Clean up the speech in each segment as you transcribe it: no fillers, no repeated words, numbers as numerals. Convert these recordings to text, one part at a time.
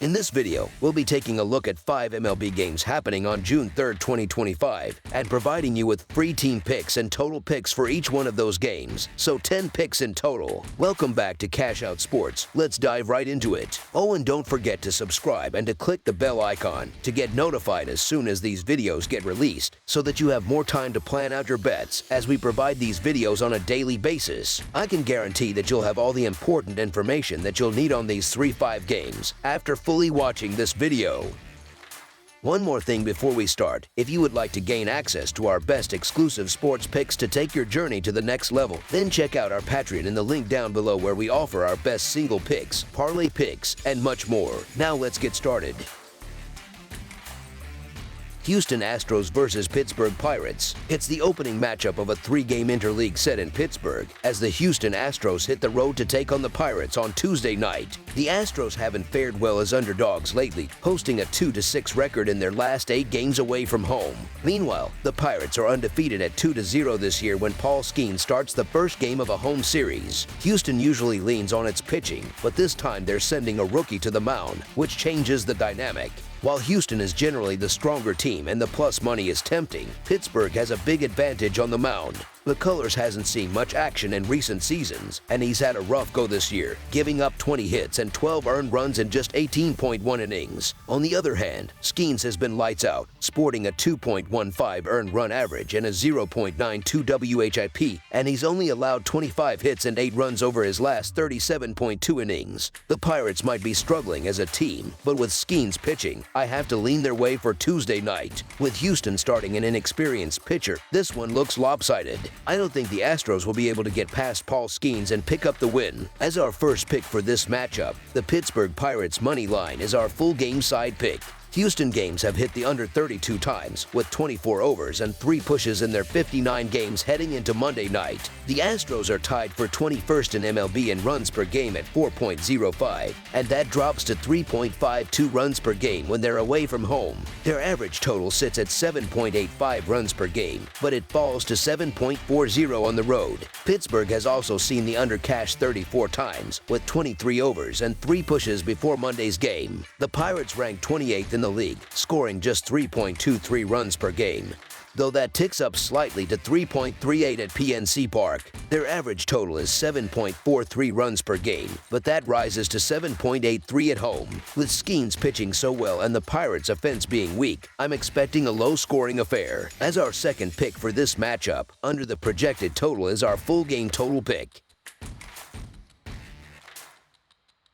In this video, we'll be taking a look at 5 MLB games happening on June 3rd, 2025, and providing you with free team picks and total picks for each one of those games, so 10 picks in total. Welcome back to Cash Out Sports. Let's dive right into it. Oh, and don't forget to subscribe and to click the bell icon to get notified as soon as these videos get released, so that you have more time to plan out your bets as we provide these videos on a daily basis. I can guarantee that you'll have all the important information that you'll need on these 3-5 games after fully watching this video. One more thing before we start. If you would like to gain access to our best exclusive sports picks to take your journey to the next level, then check out our Patreon in the link down below, where we offer our best single picks, parlay picks, and much more. Now let's get started. Houston Astros versus Pittsburgh Pirates. It's the opening matchup of a 3-game interleague set in Pittsburgh, as the Houston Astros hit the road to take on the Pirates on Tuesday night. The Astros haven't fared well as underdogs lately, posting a 2-6 record in their last 8 games away from home. Meanwhile, the Pirates are undefeated at 2-0 this year when Paul Skeens starts the first game of a home series. Houston usually leans on its pitching, but this time they're sending a rookie to the mound, which changes the dynamic. While Houston is generally the stronger team and the plus money is tempting, Pittsburgh has a big advantage on the mound. McCullers hasn't seen much action in recent seasons, and he's had a rough go this year, giving up 20 hits and 12 earned runs in just 18.1 innings. On the other hand, Skeens has been lights out, sporting a 2.15 earned run average and a 0.92 WHIP, and he's only allowed 25 hits and 8 runs over his last 37.2 innings. The Pirates might be struggling as a team, but with Skeens pitching, I have to lean their way for Tuesday night. With Houston starting an inexperienced pitcher, this one looks lopsided. I don't think the Astros will be able to get past Paul Skeens and pick up the win. As our first pick for this matchup, the Pittsburgh Pirates money line is our full game side pick. Houston games have hit the under 32 times, with 24 overs and 3 pushes in their 59 games heading into Monday night. The Astros are tied for 21st in MLB in runs per game at 4.05, and that drops to 3.52 runs per game when they're away from home. Their average total sits at 7.85 runs per game, but it falls to 7.40 on the road. Pittsburgh has also seen the under cash 34 times, with 23 overs and 3 pushes before Monday's game. The Pirates rank 28th in the league, scoring just 3.23 runs per game, though that ticks up slightly to 3.38 at PNC Park. Their average total is 7.43 runs per game, but that rises to 7.83 at home. With Skeens pitching so well and the Pirates' offense being weak, I'm expecting a low-scoring affair. As our second pick for this matchup, under the projected total is our full game total pick.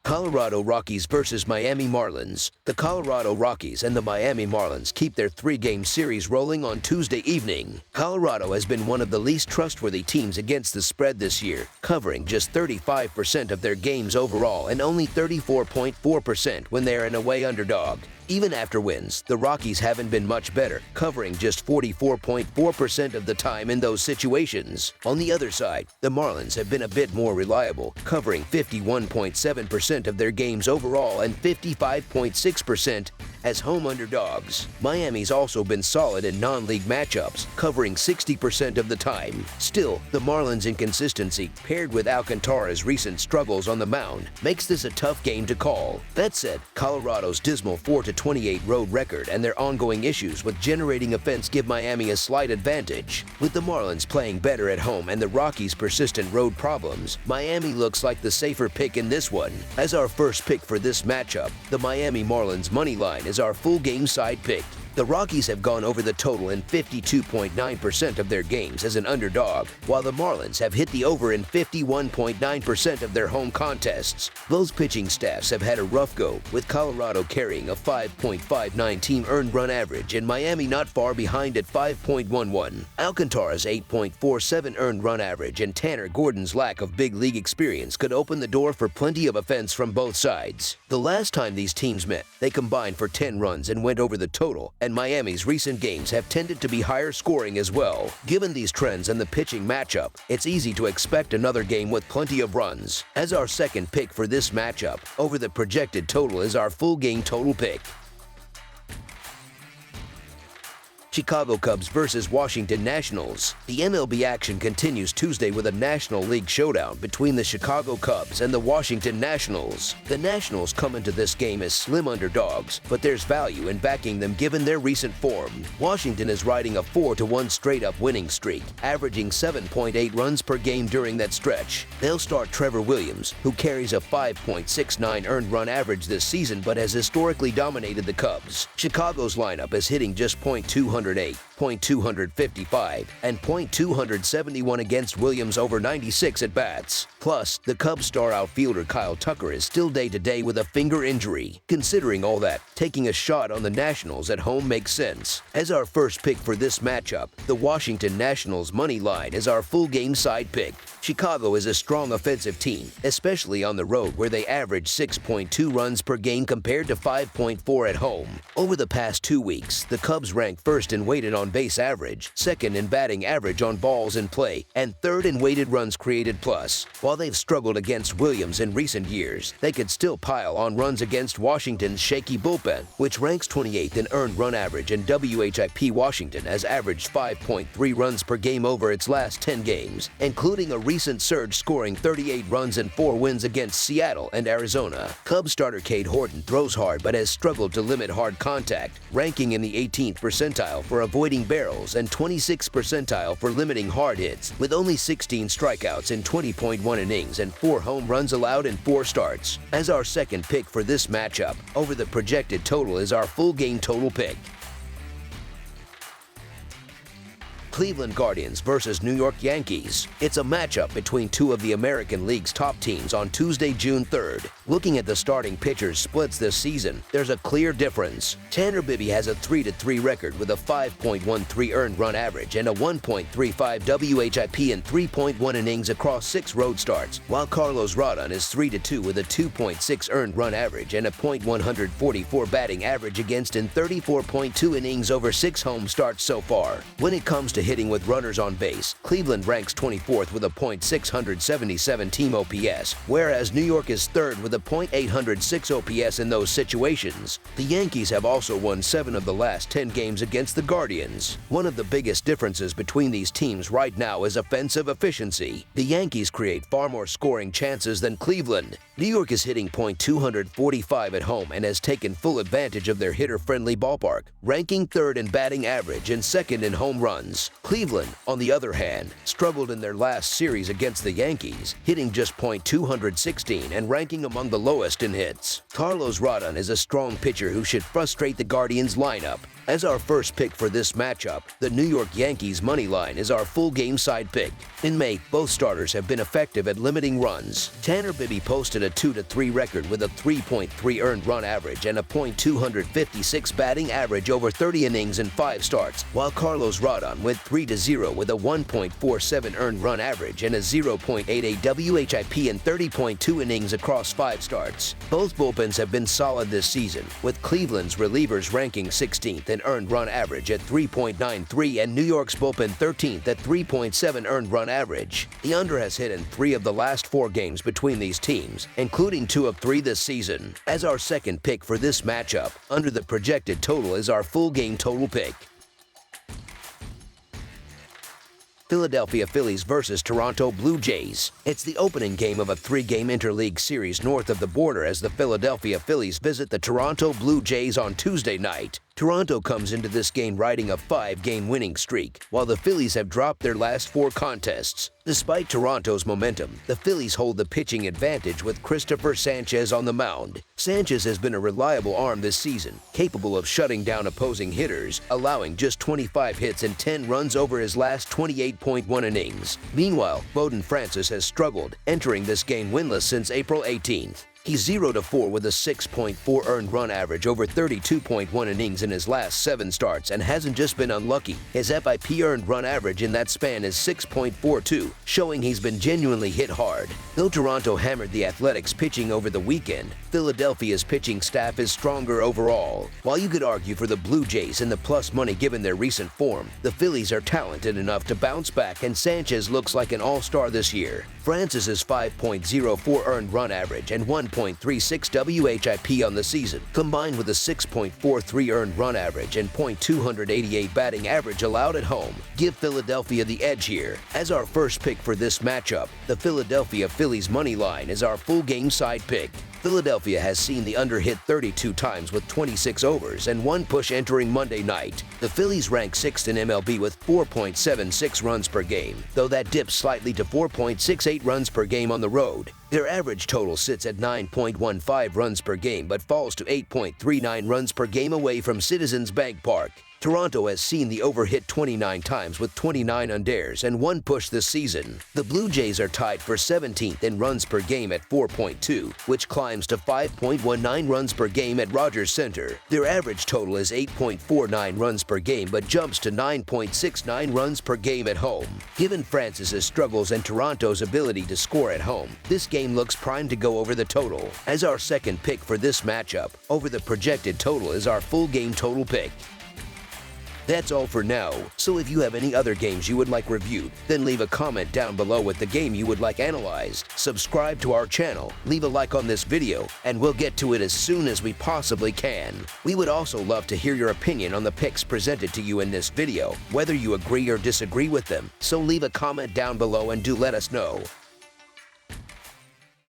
Colorado Rockies versus Miami Marlins. The Colorado Rockies and the Miami Marlins keep their 3-game series rolling on Tuesday evening. Colorado has been one of the least trustworthy teams against the spread this year, covering just 35% of their games overall and only 34.4% when they're an away underdog. Even after wins, the Rockies haven't been much better, covering just 44.4% of the time in those situations. On the other side, the Marlins have been a bit more reliable, covering 51.7% of their games overall and 55.6% as home underdogs. Miami's also been solid in non-league matchups, covering 60% of the time. Still, the Marlins' inconsistency, paired with Alcantara's recent struggles on the mound, makes this a tough game to call. That said, Colorado's dismal 4-28 road record and their ongoing issues with generating offense give Miami a slight advantage. With the Marlins playing better at home and the Rockies' persistent road problems, Miami looks like the safer pick in this one. As our first pick for this matchup, the Miami Marlins money line is our full game side pick. The Rockies have gone over the total in 52.9% of their games as an underdog, while the Marlins have hit the over in 51.9% of their home contests. Both pitching staffs have had a rough go, with Colorado carrying a 5.59 team earned run average and Miami not far behind at 5.11. Alcantara's 8.47 earned run average and Tanner Gordon's lack of big league experience could open the door for plenty of offense from both sides. The last time these teams met, they combined for 10 runs and went over the total, and Miami's recent games have tended to be higher scoring as well. Given these trends and the pitching matchup, it's easy to expect another game with plenty of runs. As our second pick for this matchup, over the projected total is our full game total pick. Chicago Cubs versus Washington Nationals. The MLB action continues Tuesday with a National League showdown between the Chicago Cubs and the Washington Nationals. The Nationals come into this game as slim underdogs, but there's value in backing them given their recent form. Washington is riding a 4-1 straight-up winning streak, averaging 7.8 runs per game during that stretch. They'll start Trevor Williams, who carries a 5.69 earned run average this season but has historically dominated the Cubs. Chicago's lineup is hitting just .208, .255, and .271 against Williams over 96 at-bats. Plus, the Cubs star outfielder Kyle Tucker is still day-to-day with a finger injury. Considering all that, taking a shot on the Nationals at home makes sense. As our first pick for this matchup, the Washington Nationals money line is our full game side pick. Chicago is a strong offensive team, especially on the road where they average 6.2 runs per game compared to 5.4 at home. Over the past 2 weeks, the Cubs rank first in weighted on base average, second in batting average on balls in play, and third in weighted runs created plus. While they've struggled against Williams in recent years, they could still pile on runs against Washington's shaky bullpen, which ranks 28th in earned run average, and WHIP Washington has averaged 5.3 runs per game over its last 10 games, including a recent surge scoring 38 runs in 4 wins against Seattle and Arizona. Cubs starter Cade Horton throws hard but has struggled to limit hard contact, ranking in the 18th percentile for avoiding barrels and 26th percentile for limiting hard hits, with only 16 strikeouts in 20.1 innings and 4 home runs allowed in 4 starts. As our second pick for this matchup, over the projected total is our full game total pick. Cleveland Guardians versus New York Yankees. It's a matchup between two of the American League's top teams on Tuesday, June 3rd. Looking at the starting pitchers' splits this season, there's a clear difference. Tanner Bibee has a 3-3 record with a 5.13 earned run average and a 1.35 WHIP in 3.1 innings across 6 road starts, while Carlos Rodon is 3-2 with a 2.6 earned run average and a .144 batting average against in 34.2 innings over 6 home starts so far. When it comes to hitting with runners on base, Cleveland ranks 24th with a .677 team OPS, whereas New York is 3rd with a .806 OPS in those situations. The Yankees have also won 7 of the last 10 games against the Guardians. One of the biggest differences between these teams right now is offensive efficiency. The Yankees create far more scoring chances than Cleveland. New York is hitting .245 at home and has taken full advantage of their hitter-friendly ballpark, ranking 3rd in batting average and 2nd in home runs. Cleveland, on the other hand, struggled in their last series against the Yankees, hitting just .216 and ranking among the lowest in hits. Carlos Rodon is a strong pitcher who should frustrate the Guardians lineup. As our first pick for this matchup, the New York Yankees money line is our full game side pick. In May, both starters have been effective at limiting runs. Tanner Bibee posted a 2-3 record with a 3.3 earned run average and a .256 batting average over 30 innings in 5 starts, while Carlos Rodon went 3-0 with a 1.47 earned run average and a 0.88 WHIP in 30.2 innings across 5 starts. Both bullpens have been solid this season, with Cleveland's relievers ranking 16th in earned run average at 3.93 and New York's bullpen 13th at 3.7 earned run average. The under has hit in 3 of the last 4 games between these teams, including 2 of 3 this season. As our second pick for this matchup, under the projected total is our full game total pick. Philadelphia Phillies versus Toronto Blue Jays. It's the opening game of a 3-game interleague series north of the border as the Philadelphia Phillies visit the Toronto Blue Jays on Tuesday night. Toronto comes into this game riding a 5-game winning streak, while the Phillies have dropped their last 4 contests. Despite Toronto's momentum, the Phillies hold the pitching advantage with Christopher Sanchez on the mound. Sanchez has been a reliable arm this season, capable of shutting down opposing hitters, allowing just 25 hits and 10 runs over his last 28.1 innings. Meanwhile, Bowden Francis has struggled, entering this game winless since April 18th. He's 0-4 with a 6.4 earned run average over 32.1 innings in his last 7 starts and hasn't just been unlucky. His FIP earned run average in that span is 6.42, showing he's been genuinely hit hard. Though Toronto hammered the Athletics pitching over the weekend, Philadelphia's pitching staff is stronger overall. While you could argue for the Blue Jays in the plus money given their recent form, the Phillies are talented enough to bounce back and Sanchez looks like an all-star this year. Francis's 5.04 earned run average and 1.36 WHIP on the season, combined with a 6.43 earned run average and .288 batting average allowed at home, give Philadelphia the edge here. As our first pick for this matchup, the Philadelphia Phillies money line is our full game side pick. Philadelphia has seen the under hit 32 times with 26 overs and 1 push entering Monday night. The Phillies rank 6th in MLB with 4.76 runs per game, though that dips slightly to 4.68 runs per game on the road. Their average total sits at 9.15 runs per game but falls to 8.39 runs per game away from Citizens Bank Park. Toronto has seen the over hit 29 times with 29 undares and 1 push this season. The Blue Jays are tied for 17th in runs per game at 4.2, which climbs to 5.19 runs per game at Rogers Center. Their average total is 8.49 runs per game but jumps to 9.69 runs per game at home. Given Francis's struggles and Toronto's ability to score at home, this game looks primed to go over the total. As our second pick for this matchup, over the projected total is our full game total pick. That's all for now, so if you have any other games you would like reviewed, then leave a comment down below with the game you would like analyzed. Subscribe to our channel, leave a like on this video, and we'll get to it as soon as we possibly can. We would also love to hear your opinion on the picks presented to you in this video, whether you agree or disagree with them, so leave a comment down below and do let us know.